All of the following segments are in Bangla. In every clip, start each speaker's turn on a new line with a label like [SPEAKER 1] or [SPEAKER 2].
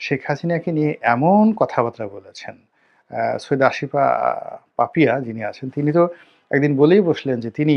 [SPEAKER 1] শেখ হাসিনাকে নিয়ে এমন কথাবার্তা বলেছেন। সৈয়দা আসিফা পাপিয়া যিনি আছেন তিনি তো একদিন বলেই বসলেন যে তিনি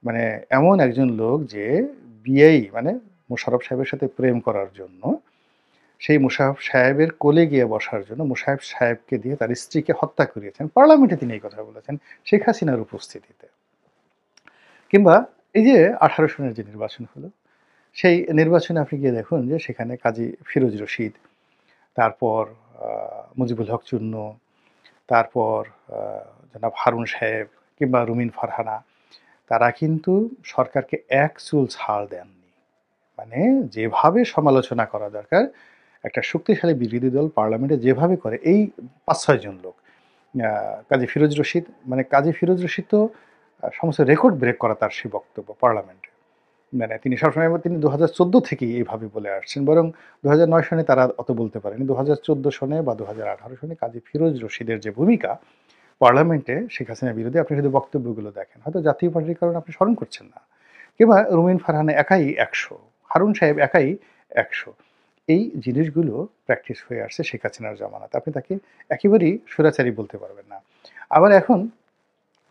[SPEAKER 1] মানে এমন একজন লোক যে বিয়েই মানে মোশাররফ সাহেবের সাথে প্রেম করার জন্য সেই মোশাররফ সাহেবের কোলে গিয়ে বসার জন্য মোশাররফ সাহেবকে দিয়ে তার স্ত্রীকে হত্যা করিয়েছেন। পার্লামেন্টে তিনি এই কথা বলেছেন শেখ হাসিনার উপস্থিতিতে। কিংবা এই যে ১৮ সনের যে নির্বাচন হলো, সেই নির্বাচনে আপনি গিয়ে দেখুন যে সেখানে কাজী ফিরোজ রশীদ, তারপর আ মুজিবুল হক চুন্নু, তারপর আ জনাব হারুন সাহেব কিংবা রুমিন ফারহানা তারা কিন্তু সরকারকে এক চুল ছাড় দেননি। মানে যেভাবে সমালোচনা করা দরকার, একটা শক্তিশালী বিরোধী দল পার্লামেন্টে যেভাবে করে এই ৫-৬ জন লোক। আ কাজী ফিরোজ রশীদ মানে কাজী ফিরোজ রশীদ তো সমস্ত রেকর্ড ব্রেক করা তার সেই বক্তব্য পার্লামেন্টে। মানে তিনি সবসময় তিনি ২০১৪ থেকেই এইভাবে বলে আসছেন। বরং ২০০৯ সনে তারা অত বলতে পারেনি। ২০১৪ সনে বা ২০১৮ সনে কাজী ফিরোজ রশীদের যে ভূমিকা পার্লামেন্টে শেখ হাসিনার বিরুদ্ধে আপনি শুধু বক্তব্যগুলো দেখেন। হয়তো জাতীয় পার্টির কারণে আপনি স্মরণ করছেন না। কিংবা রুমিন ফারহানা একাই ১০০, হারুন সাহেব একাই ১০০। এই জিনিসগুলো প্র্যাকটিস হয়ে আসছে শেখ হাসিনার জামানাতে। আপনি তাকে একেবারেই স্বৈরাচারী বলতে পারবেন না। আবার এখন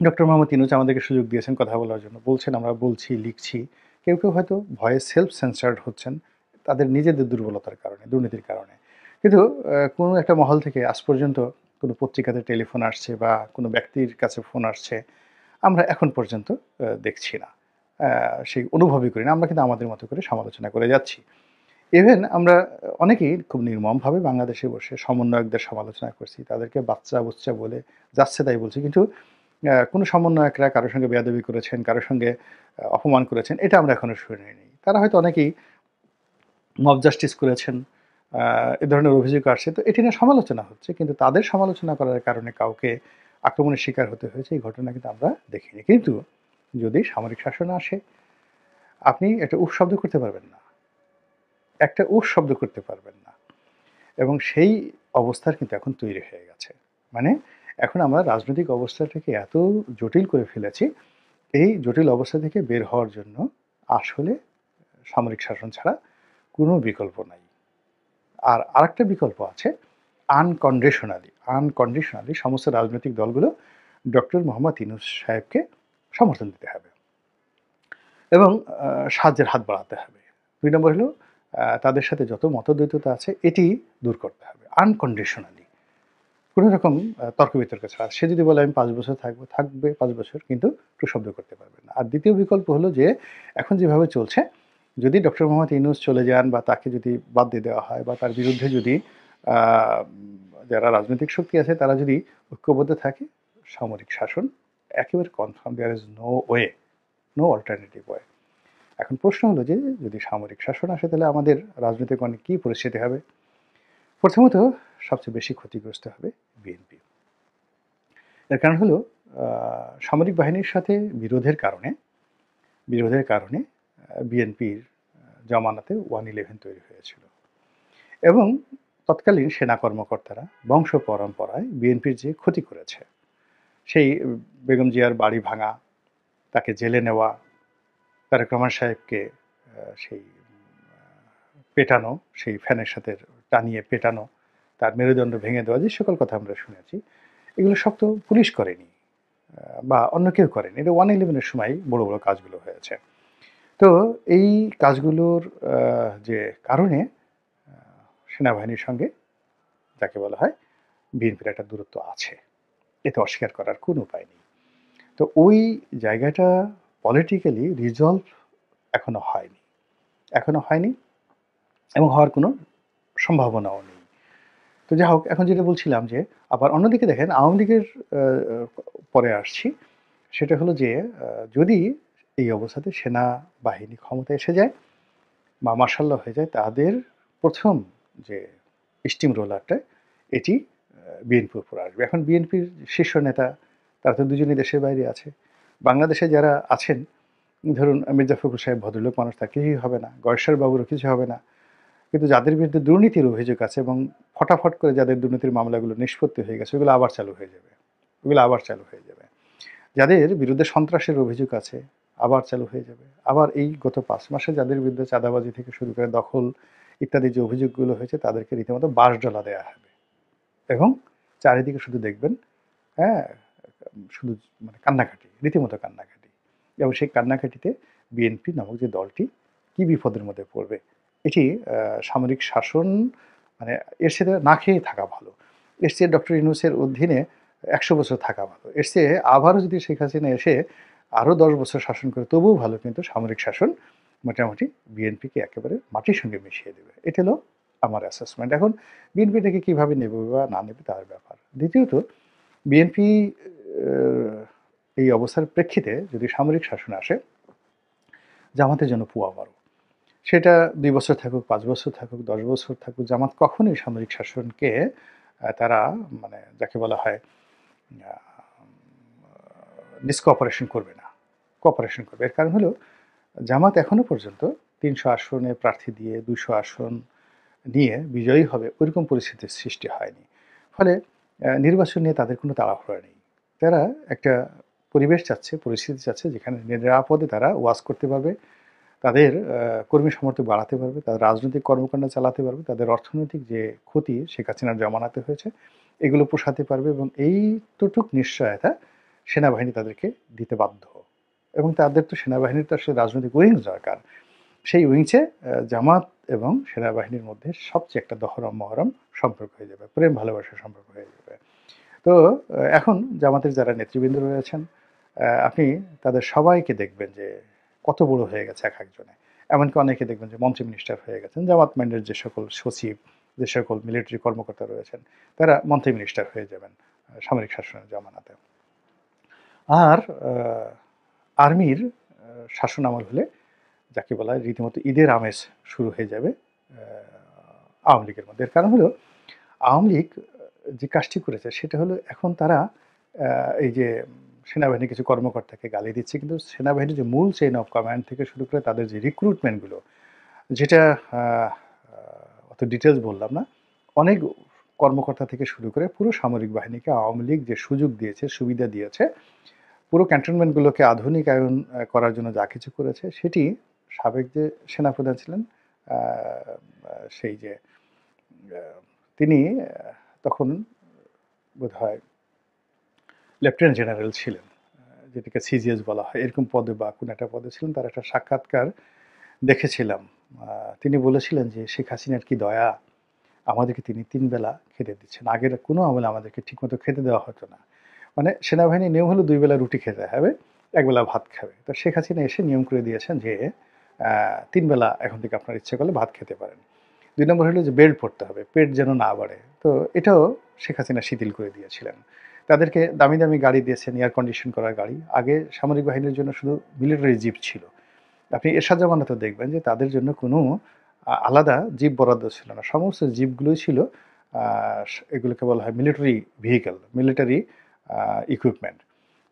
[SPEAKER 1] ডক্টর মোহাম্মদ ইউনূস আমাদেরকে সুযোগ দিয়েছেন কথা বলার জন্য। বলছেন আমরা বলছি, লিখছি। কেউ হয়তো ভয়ে সেলফ সেন্সার্ড হচ্ছেন তাদের নিজেদের দুর্বলতার কারণে, দুর্নীতির কারণে। কিন্তু কোনো একটা মহল থেকে আজ পর্যন্ত কোনো পত্রিকাতে টেলিফোন আসছে বা কোনো ব্যক্তির কাছে ফোন আসছে, আমরা এখন পর্যন্ত দেখছি না। আ সেই অনুভবই করি না। আমরা কিন্তু আমাদের মতো করে সমালোচনা করে যাচ্ছি। ইভেন আমরা অনেকেই খুব নির্মমভাবে বাংলাদেশে বসে সমন্বয়কদের সমালোচনা করছি। তাদেরকে বাচ্চা-বুচ্চা বলে যাচ্ছে তাই বলছি। কিন্তু কোনো সমন্বয়করা কারো সঙ্গে বেয়াদবি করেছেন, কারো সঙ্গে অপমান করেছেন, এটা আমরা এখনো শুনিনি। তারা হয়তো অনেকেই মব জাস্টিস করেছেন। আ এ ধরনের অভিযোগ আসছে। তো এটি নিয়ে সমালোচনা হচ্ছে। কিন্তু তাদের সমালোচনা করার কারণে কাউকে আক্রমণের শিকার হতে হয়েছে এই ঘটনা কিন্তু আমরা দেখিনি। কিন্তু যদি সামরিক শাসন আসে, আপনি একটা উফ শব্দ করতে পারবেন না। একটা উফ শব্দ করতে পারবেন না। এবং সেই অবস্থার কিন্তু এখন তৈরি হয়ে গেছে। মানে এখন আমরা রাজনৈতিক অবস্থাটাকে এত জটিল করে ফেলেছি, এই জটিল অবস্থা থেকে বের হওয়ার জন্য আসলে সামরিক শাসন ছাড়া কোনো বিকল্প নাই। আর আরেকটা বিকল্প আছে আনকন্ডিশনালি সমস্ত রাজনৈতিক দলগুলো ডক্টর মোহাম্মদ ইউনূস সাহেবকে সমর্থন দিতে হবে এবং সাহায্যের হাত বাড়াতে হবে। ২ নম্বর হলো তাদের সাথে যত মতদ্বৈততা আছে এটি দূর করতে হবে আনকন্ডিশনালি। কোনো রকম তর্ক-বিতর্ক ছাড়া। সে যদি বলে আমি ৫ বছর থাকবো, থাকবে ৫ বছর কিন্তু টু শব্দ করতে পারবে না। আর দ্বিতীয় বিকল্প হলো যে এখন যেভাবে চলছে যদি ডক্টর মোহাম্মদ ইউনূস চলে যান বা তাকে যদি বাদ দিয়ে দেওয়া হয় বা তার বিরুদ্ধে যদি আ যারা রাজনৈতিক শক্তি আছে তারা যদি ঐক্যবদ্ধ থাকে সামরিক শাসন একেবারে confirm there is no way, no alternative way. এখন প্রশ্ন হলো যে যদি সামরিক শাসন আসে তাহলে আমাদের রাজনৈতিক অনেক কী পরিস্থিতি হবে? প্রথমত সবচেয়ে বেশি ক্ষতিগ্রস্ত হবে বিএনপি। এর কারণ হলো আ সামরিক বাহিনীর সাথে বিরোধের কারণে বিএনপির জমানাতে 1-11 তৈরি হয়েছিল। এবং তৎকালীন সেনা কর্মকর্তারা বংশ পরম্পরায় বিএনপির যে ক্ষতি করেছে, সেই বেগম জিয়ার বাড়ি ভাঙা, তাকে জেলে নেওয়া, তারেক রহমান সাহেবকে সেই পেটানো, সেই ফ্যানের সাথে টানিয়ে পেটানো, তার মেরুদণ্ড ভেঙে দেওয়া যে সকল কথা আমরা শুনেছি, এগুলো সব তো পুলিশ করেনি বা অন্য কেউ করেনি। এটা 1-11 এর সময় বড় কাজগুলো হয়েছে। তো এই কাজগুলোর যে কারণে আ সেনাবাহিনীর সঙ্গে যাকে বলা হয় বিএনপির একটা দূরত্ব আছে। এতে অস্বীকার করার কোনো উপায় নেই। তো ওই জায়গাটা পলিটিক্যালি রিজলভ এখনো হয়নি। এখনো হয়নি এবং হওয়ার কোনো সম্ভাবনাও নেই। তো যাই হোক এখন যেটা বলছিলাম যে আবার অন্যদিকে দেখেন আওয়ামী লীগের আ পরে আসছি। সেটা হলো যে যদি এই অবস্থাতে সেনাবাহিনী ক্ষমতায় এসে যায় বা মার্শাল্লা হয়ে যায় তাদের ১ম যে স্টিম রোলারটা এটি বিএনপির উপর আসবে। এখন বিএনপির শীর্ষ নেতা তারা তো দুজনেই দেশের বাইরে আছে। বাংলাদেশে যারা আছেন ধরুন মির্জা ফখরুল সাহেব ভদ্রলোক মানুষ তার কিছুই হবে না। গয়েশ্বর বাবুরও কিছু হবে না। কিন্তু যাদের বিরুদ্ধে দুর্নীতির অভিযোগ আছে এবং ফটাফট করে যাদের দুর্নীতির মামলাগুলো নিষ্পত্তি হয়ে গেছে ওগুলো আবার চালু হয়ে যাবে। ওগুলো আবার চালু হয়ে যাবে। যাদের বিরুদ্ধে সন্ত্রাসের অভিযোগ আছে আবার চালু হয়ে যাবে। আবার এই গত ৫ মাসে যাদের বিরুদ্ধে চাঁদাবাজি থেকে শুরু করে দখল ইত্যাদি যে অভিযোগগুলো হয়েছে তাদেরকে রীতিমতো বাঁশডলা দেয়া হবে এবং চারিদিকে শুধু দেখবেন, হ্যাঁ, শুধু মানে কান্নাকাটি, রীতিমতো কান্নাকাটি। এবং সেই কান্নাকাটিতে বিএনপি নামক যে দলটি কি বিপদের মধ্যে পড়বে, এটি সামরিক শাসন মানে এর সাথে না খেয়ে থাকা ভালো। এর চেয়ে ডক্টর ইউনূসের অধীনে ১০০ বছর থাকা ভালো। এর চেয়ে আবারও যদি শেখ হাসিনা এসে আরও ১০ বছর শাসন করে তবুও ভালো, কিন্তু সামরিক শাসন মোটামুটি বিএনপিকে একেবারে মাটির সঙ্গে মিশিয়ে দেবে। এটা হলো আমার অ্যাসেসমেন্ট। এখন বিএনপি এটাকে কীভাবে নেবে বা না নেবে তার ব্যাপার। দ্বিতীয়ত বিএনপি এই অবস্থার প্রেক্ষিতে যদি সামরিক শাসন আসে, জামাতের জন্য পুয়া বারো। সেটা ২ বছর থাকুক, ৫ বছর থাকুক, ১০ বছর থাকুক, জামাত কখনোই সামরিক শাসনকে তারা মানে যাকে বলা হয় ডিসকঅপারেশন করবে না, কোঅপারেশন করবে। এর কারণ হলো জামাত এখনো পর্যন্ত ৩০০ আসনে প্রার্থী দিয়ে ২০০ আসন নিয়ে বিজয়ী হবে ওইরকম পরিস্থিতির সৃষ্টি হয়নি। ফলে নির্বাচন নিয়ে তাদের কোনো তাড়াহুড়া নেই। তারা একটা পরিবেশ চাচ্ছে, পরিস্থিতি চাচ্ছে যেখানে নিরাপদে তারা ওয়াজ করতে পারবে, তাদের কর্মী সমর্থক বাড়াতে পারবে, তাদের রাজনৈতিক কর্মকাণ্ড চালাতে পারবে, তাদের অর্থনৈতিক যে ক্ষতি শেখ হাসিনার জমানাতে হয়েছে এগুলো পোষাতে পারবে এবং এইটুক নিশ্চয়তা সেনাবাহিনী তাদেরকে দিতে বাধ্য। এবং তাদের তো সেনাবাহিনীর তো আসলে রাজনৈতিক উইংস দরকার। সেই উইংসে জামাত এবং সেনাবাহিনীর মধ্যে সবচেয়ে একটা দহরম মহরম সম্পর্ক হয়ে যাবে, প্রেম ভালোবাসার সম্পর্ক হয়ে যাবে। তো এখন জামাতের যারা নেতৃবৃন্দ রয়েছেন আপনি তাদের সবাইকে দেখবেন যে কত বড় হয়ে গেছে এক একজনে। এমনকি অনেকে দেখবেন যে মন্ত্রী মিনিস্টার হয়ে গেছেন। জামাত মাইন্ডের যে সকল সচিব, যে সকল মিলিটারি কর্মকর্তা রয়েছেন তারা মন্ত্রী মিনিস্টার হয়ে যাবেন সামরিক শাসনের জমানাতে। আর আর্মির শাসন আমল হলে যাকে বলা হয় রীতিমতো ঈদের আমেজ শুরু হয়ে যাবে আওয়ামী লীগের মধ্যে। এর কারণ হলো আওয়ামী লীগ যে কাজটি করেছে সেটা হলো এখন তারা এই যে সেনাবাহিনীর কিছু কর্মকর্তাকে গালি দিচ্ছে, কিন্তু সেনাবাহিনীর যে মূল চেইন অফ কমান্ড থেকে শুরু করে তাদের যে রিক্রুটমেন্টগুলো, যেটা অত ডিটেলস বললাম না, অনেক কর্মকর্তা থেকে শুরু করে পুরো সামরিক বাহিনীকে আওয়ামী লীগ যে সুযোগ দিয়েছে, সুবিধা দিয়েছে, পুরো ক্যান্টনমেন্টগুলোকে আধুনিকায়ন করার জন্য যা কিছু করেছে সেটি সাবেক যে সেনাপ্রধান ছিলেন সেই যে তিনি তখন বোধহয় লেফটেন্যান্ট জেনারেল ছিলেন, যেটাকে সিজিএস বলা হয়, এরকম পদে বা কোনো একটা পদে ছিলেন। তার একটা সাক্ষাৎকার দেখেছিলাম। তিনি বলেছিলেন যে শেখ হাসিনার কি দয়া, আমাদেরকে তিনি ৩ বেলা খেতে দিচ্ছেন। আগের কোনো আমলে আমাদেরকে ঠিকমতো খেতে দেওয়া হতো না। মানে সেনাবাহিনীর নিয়ম হলো ২ বেলা রুটি খেতে হবে, ১ বেলা ভাত খাবে। তো শেখ হাসিনা এসে নিয়ম করে দিয়েছেন যে ৩ বেলা এখন থেকে আপনার ইচ্ছে করলে ভাত খেতে পারেন। ২ নম্বর হলো যে বেল্ট পড়তে হবে, পেট যেন না বাড়ে। তো এটাও শেখ হাসিনা শিথিল করে দিয়েছিলেন। তাদেরকে দামি, দামি গাড়ি দিয়েছেন, এয়ার কন্ডিশন করা গাড়ি। আগে সামরিক বাহিনীর জন্য শুধু মিলিটারি জিপ ছিল। আপনি এরশাদ জামানাতেও দেখবেন যে তাদের জন্য কোনো আলাদা জিপ বরাদ্দ ছিল না। সমস্ত জিপগুলোই ছিল আ এগুলোকে বলা হয় মিলিটারি ভেহিকল, মিলিটারি ইকুইপমেন্ট।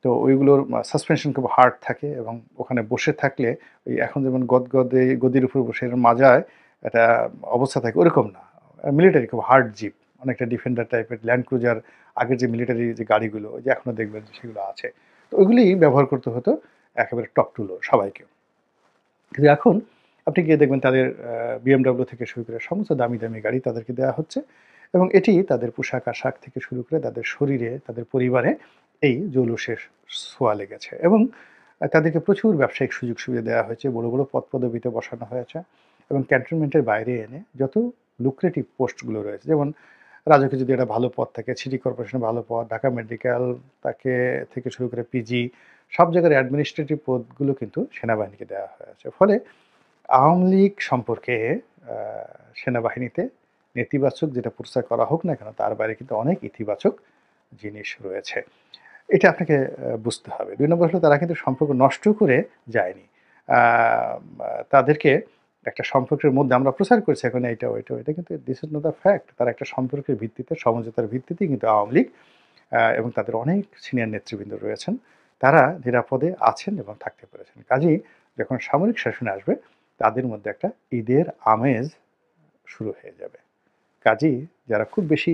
[SPEAKER 1] তো ওইগুলোর সাসপেনশন খুব হার্ড থাকে এবং ওখানে বসে থাকলে ওই এখন যেমন গদগদে গদির উপর বসে মাজায় একটা অবস্থা থাকে, ওরকম না। মিলিটারি খুব হার্ড জিপ, অনেকটা ডিফেন্ডার টাইপের, ল্যান্ড ক্রুজার, আগের যে মিলিটারি যে গাড়িগুলো ওই যে এখনও দেখবেন যে সেগুলো আছে। তো ওইগুলিই ব্যবহার করতে হতো একেবারে টপ টু লো সবাইকে। কিন্তু এখন আপনি গিয়ে দেখবেন তাদের বিএমডব্লিউ থেকে শুরু করে সমস্ত দামি দামি গাড়ি তাদেরকে দেওয়া হচ্ছে এবং এটি তাদের পোশাক আশাক থেকে শুরু করে তাদের শরীরে, তাদের পরিবারে এই জৌলুসের ছোঁয়া লেগেছে এবং তাদেরকে প্রচুর ব্যবসায়িক সুযোগ সুবিধা দেওয়া হয়েছে, বড় বড় পদ পদবিতে বসানো হয়েছে এবং ক্যান্টনমেন্টের বাইরে এনে যত লুক্রেটিভ পোস্টগুলো রয়েছে, যেমন রাজুকে যদি একটা ভালো পদ থাকে, সিটি কর্পোরেশনে ভালো পদ, ঢাকা মেডিকেল তাকে থেকে শুরু করে পিজি, সব জায়গার অ্যাডমিনিস্ট্রেটিভ পদগুলো কিন্তু সেনাবাহিনীকে দেওয়া হয়েছে। ফলে আওয়ামী লীগ সম্পর্কে সেনাবাহিনীতে নেতিবাচক যেটা প্রচার করা হোক না কেন, তার বাইরে কিন্তু অনেক ইতিবাচক জিনিস রয়েছে। এটা আপনাকে বুঝতে হবে। ২ নম্বর হলো তারা কিন্তু সম্পর্ক নষ্ট করে যায়নি। আ তাদেরকে একটা সম্পর্কের মধ্যে আমরা প্রচার করছি এখন এইটা, ওইটা, এটা কিন্তু this is not the fact. তারা একটা সম্পর্কের ভিত্তিতে, সমঝোতার ভিত্তিতেই কিন্তু আওয়ামী লীগ এবং তাদের অনেক সিনিয়র নেতৃবৃন্দ রয়েছেন, তারা নিরাপদে আছেন এবং থাকতে পেরেছেন। কাজেই যখন সামরিক শাসনে আসবে তাদের মধ্যে একটা ঈদের আমেজ শুরু হয়ে যাবে। কাজেই যারা খুব বেশি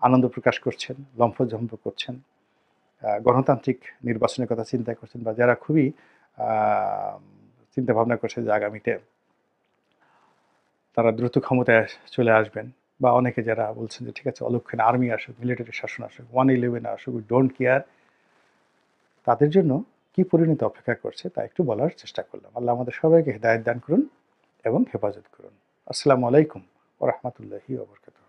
[SPEAKER 1] আনন্দ প্রকাশ করছেন, লম্ফঝম্প করছেন, গণতান্ত্রিক নির্বাচনের কথা চিন্তা করছেন বা যারা খুবই চিন্তা ভাবনা করছে যে আগামীতে তারা দ্রুত ক্ষমতায় চলে আসবেন, বা অনেকে যারা বলছেন যে ঠিক আছে অলক্ষণে আর্মি আসুক, মিলিটারি শাসন আসুক, 111 আসুক, উই ডোন্ট কেয়ার, তাদের জন্য কি পরিণতি অপেক্ষা করছে তা একটু বলার চেষ্টা করলাম। আল্লাহ আমাদের সবাইকে হেদায়েত দান করুন এবং হেফাজত করুন। আসসালামু আলাইকুম ওয়া রাহমাতুল্লাহি ওয়া বারাকাতুহু।